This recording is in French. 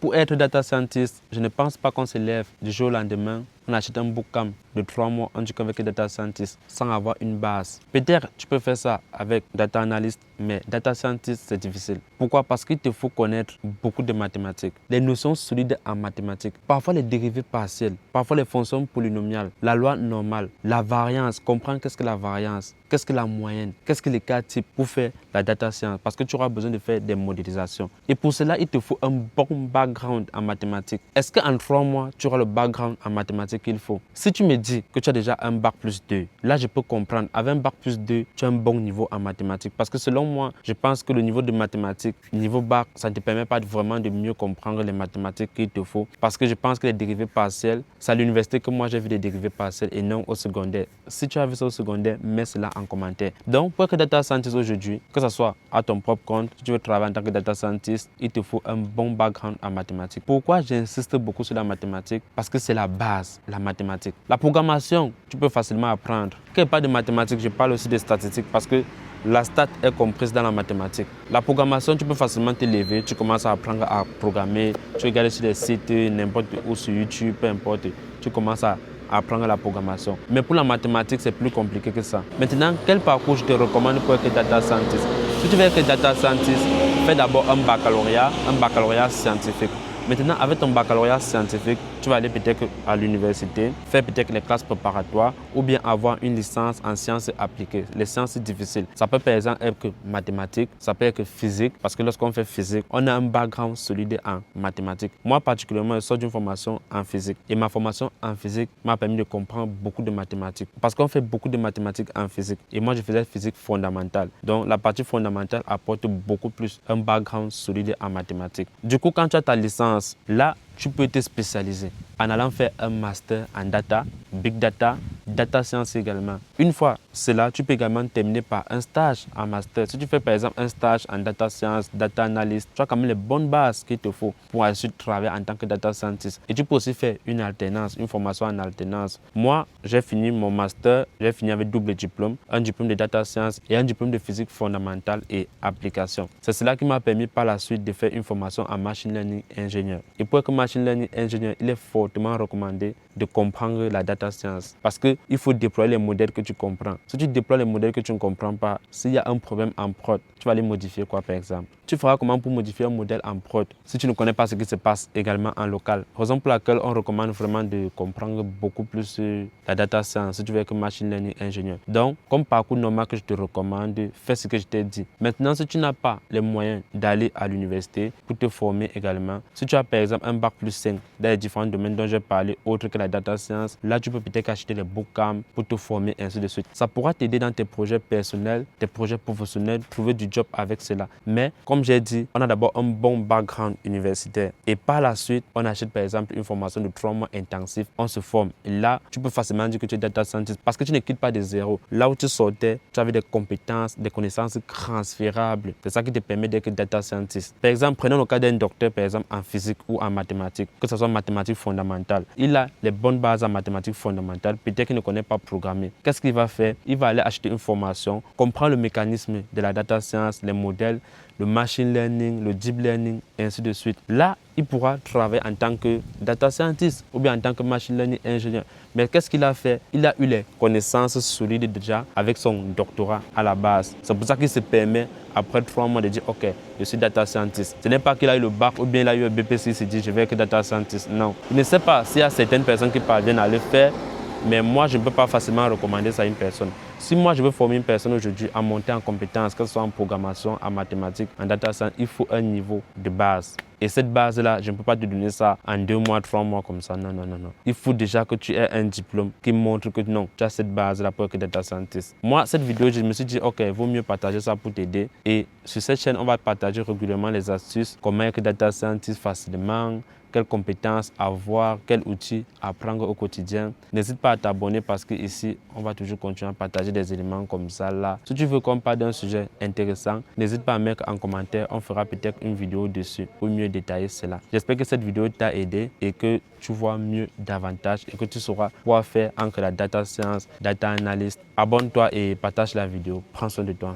pour être data scientist, je ne pense pas qu'on se lève du jour au lendemain, on achète un bootcamp de 3 mois, on dit qu'on veut être data scientist sans avoir une base. Peut-être tu peux faire ça avec data analyst, mais data scientist c'est difficile. Pourquoi? Parce qu'il te faut connaître beaucoup de mathématiques, des notions solides en mathématiques, parfois les dérivés partiels, parfois les fonctions polynomiales, la loi normale, la variance, comprendre qu'est-ce que la variance, qu'est-ce que la moyenne, qu'est-ce que les cas types pour faire la data science, parce que tu auras besoin de faire des modélisations. Et pour cela, il te faut un bon background en mathématiques. Est-ce qu'en 3 mois, tu auras le background en mathématiques qu'il faut? Si tu me dis que tu as déjà un bac plus 2, là je peux comprendre, avec un bac plus 2, tu as un bon niveau en mathématiques. Parce que selon moi, je pense que le niveau de mathématiques, niveau bac, ça ne te permet pas vraiment de mieux comprendre les mathématiques qu'il te faut. Parce que je pense que les dérivés partiels, c'est à l'université que moi j'ai vu des dérivés partiels et non au secondaire. Si tu as vu ça au secondaire, mets cela en commentaire. Donc, pour être data scientist aujourd'hui, que ce soit à ton propre compte, si tu veux travailler en tant que data scientist, il te faut un bon background en mathématiques. Pourquoi j'insiste beaucoup sur la mathématique? Parce que c'est la base, la mathématique. La programmation, tu peux facilement apprendre. Quand je parle de mathématiques, je parle aussi de statistiques parce que la stat est comprise dans la mathématique. La programmation, tu peux facilement te lever, tu commences à apprendre à programmer, tu regardes sur des sites, n'importe où, sur YouTube, peu importe, tu commences à apprendre la programmation. Mais pour la mathématique, c'est plus compliqué que ça. Maintenant, quel parcours je te recommande pour être data scientist? Si tu veux être data scientist, fais d'abord un baccalauréat scientifique. Maintenant, avec ton baccalauréat scientifique, tu vas aller peut-être à l'université, faire peut-être les classes préparatoires ou bien avoir une licence en sciences appliquées, les sciences difficiles. Ça peut par exemple être mathématiques, ça peut être physique, parce que lorsqu'on fait physique, on a un background solide en mathématiques. Moi particulièrement, je sors d'une formation en physique et ma formation en physique m'a permis de comprendre beaucoup de mathématiques parce qu'on fait beaucoup de mathématiques en physique et moi je faisais physique fondamentale. Donc la partie fondamentale apporte beaucoup plus un background solide en mathématiques. Du coup, quand tu as ta licence, là, tu peux te spécialiser en allant faire un master en data, big data, data science également. Une fois cela, tu peux également terminer par un stage en master. Si tu fais par exemple un stage en data science, data analyst, tu as quand même les bonnes bases qu'il te faut pour ensuite travailler en tant que data scientist. Et tu peux aussi faire une alternance, une formation en alternance. Moi, j'ai fini mon master, j'ai fini avec double diplôme, un diplôme de data science et un diplôme de physique fondamentale et application. C'est cela qui m'a permis par la suite de faire une formation en machine learning ingénieur. Et pour être machine learning ingénieur, il est fortement recommandé de comprendre la data science parce qu'il faut déployer les modèles que tu comprends. Si tu déploies les modèles que tu ne comprends pas, s'il y a un problème en prod, tu vas les modifier quoi par exemple? Tu feras comment pour modifier un modèle en prod si tu ne connais pas ce qui se passe également en local? Raison pour laquelle on recommande vraiment de comprendre beaucoup plus la data science si tu veux être machine learning ingénieur. Donc, comme parcours normal que je te recommande, fais ce que je t'ai dit. Maintenant, si tu n'as pas les moyens d'aller à l'université pour te former également, si tu as par exemple un bac plus 5 dans les différents domaines dont j'ai parlé, autres que la data science, là tu peux peut-être acheter les bootcamps pour te former, ainsi de suite. Ça pourra t'aider dans tes projets personnels, tes projets professionnels, trouver du job avec cela. Mais comme j'ai dit, on a d'abord un bon background universitaire et par la suite, on achète par exemple une formation de 3 mois intensif, on se forme. Et là, tu peux facilement dire que tu es data scientist parce que tu ne quittes pas de zéro. Là où tu sortais, tu avais des compétences, des connaissances transférables. C'est ça qui te permet d'être data scientist. Par exemple, prenons le cas d'un docteur par exemple en physique ou en mathématiques, que ce soit mathématiques fondamentales. Il a les bonnes bases en mathématiques fondamentales, peut-être qu'il ne connaît pas programmer. Qu'est-ce qu'il va faire? Il va aller acheter une formation, comprendre le mécanisme de la data science, les modèles, le machine learning, le deep learning, et ainsi de suite. Là, il pourra travailler en tant que data scientist ou bien en tant que machine learning ingénieur. Mais qu'est-ce qu'il a fait? Il a eu les connaissances solides déjà avec son doctorat à la base. C'est pour ça qu'il se permet, après 3 mois, de dire « Ok, je suis data scientist ». Ce n'est pas qu'il a eu le bac ou bien il a eu un BPC, il s'est dit « Je vais être data scientist ». Non. Il ne sait pas s'il y a certaines personnes qui parviennent à le faire, mais moi, je ne peux pas facilement recommander ça à une personne. Si moi, je veux former une personne aujourd'hui à monter en compétences, que ce soit en programmation, en mathématiques, en data science, il faut un niveau de base. Et cette base-là, je ne peux pas te donner ça en 2 mois, 3 mois comme ça. Non, non, non, non. Il faut déjà que tu aies un diplôme qui montre que non, tu as cette base-là pour être data scientist. Moi, cette vidéo, je me suis dit, ok, il vaut mieux partager ça pour t'aider. Et sur cette chaîne, on va partager régulièrement les astuces, comment être data scientist facilement, quelles compétences avoir, quels outils apprendre au quotidien. N'hésite pas à t'abonner parce qu'ici, on va toujours continuer à partager des éléments comme ça là. Si tu veux qu'on parle d'un sujet intéressant, n'hésite pas à mettre en commentaire. On fera peut-être une vidéo dessus pour mieux détailler cela. J'espère que cette vidéo t'a aidé et que tu vois mieux davantage et que tu sauras quoi faire entre la data science, data analyst. Abonne-toi et partage la vidéo. Prends soin de toi.